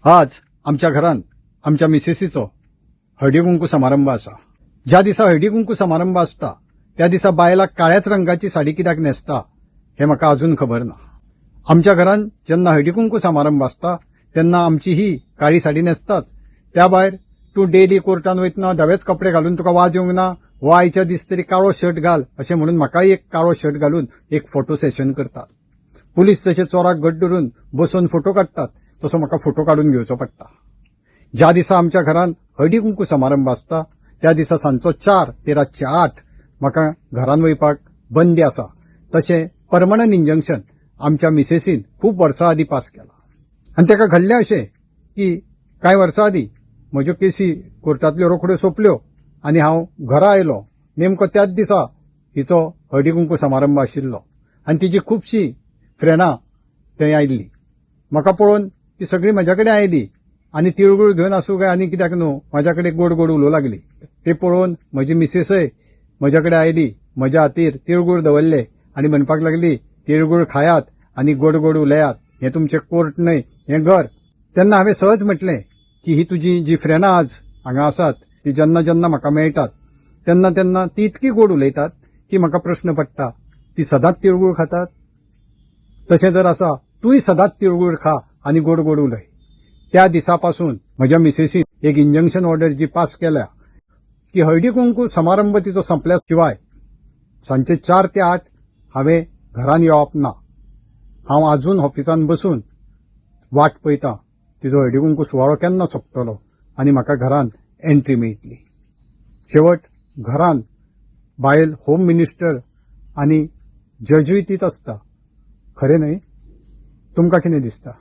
आज आमच्या घरान आमच्या मिसेसीचो हळदी कुंकू समारंभ आसा। ज्या दिसा हळदी कुंकू समारंभ आसता त्या दिसा बायलां काळ्याच रंगाची साडी कित्याक न्हेसता हे म्हाका अजून खबर ना। आमच्या घरान जेन्ना हळदी कुंकू समारंभ आसता तेन्ना आमची ही काळी साडी न्हेसताच। त्या भायर तूं डेली कोर्टान वयतना धवेच कपडे घालून तुका वाज येवंक ना, हो आयच्या दीस तरी काळो शर्ट घाल अशें म्हणून म्हाकाय एक काळो शर्ट घालून एक फोटो सेशन करतात। पुलीस जशे चोराक घट धरून बसून फोटो काडटात तसो म्हाका फोटो काडून घेवचो पडटा। ज्या दिसा आमच्या घरान हळदी कुंकू समारंभ आसता त्या दिसा सांजचो 4 ते रातचे 8 म्हाका घरान वयपाक बंदी आसा। तशें परमनंट इंजंक्शन आमच्या मिसेसीन खूब वर्सां आदीं पास केला आनी तेका घडलें अशें की कांय वर्सां आदीं म्हज्यो केसी कोर्टांतल्यो रोखड्यो सोंपल्यो आनी हांव घरा आयलो। नेमको त्याच दिसा हिचो हळदी कुंकू समारंभ आशिल्लो आनी तिची खुबशीं फ्रेंडां थंय आयिल्लीं। म्हाका पळोवन ती सगळीं म्हज्या कडेन आयलीं आनी तिळगूळ घेवन आसूं काय आनी कित्याक न्हू म्हाज्या कडेन गोड गोड उलोवंक लागली। ते पळोवन म्हजी मिसेसय म्हज्या कडेन आयली, म्हज्या हातीर तिळगूळ दवरले आनी म्हणपाक लागली तिळगूळ खायात आनी गोड गोड उलयात, हें तुमचें कोर्ट न्हय हें घर। तेन्ना हांवें सहज म्हटलें की ही तुजी जी फ्रेंडां आज हांगा आसात ती जेन्ना जेन्ना म्हाका मेळटात तेन्ना तेन्ना ती इतकी गोड उलयतात की म्हाका प्रश्न पडटा ती सदांच तिळगूळ खातात? तशें जर आसा तूंय सदांच तिळगूळ खा आनी गोड गोड उलय। त्या दिसापासून म्हज्या मिसेसीन एक इंजंक्शन ऑर्डर जी पास केल्या की हळदी कुंकू समारंभ तिचो संपल्या शिवाय सांजचे 4 ते 8 हांवें घरान येवप ना। हांव आजून ऑफिसान बसून वाट पळयतां तिचो हळदी कुंकू सुवाळो केन्ना सोंपतलो आनी म्हाका घरान एंट्री मेळटली। शेवट घरान बायल होम मिनिस्टर आनी जजूय तीच आसता, खरें न्हय? तुमकां कितें दिसता?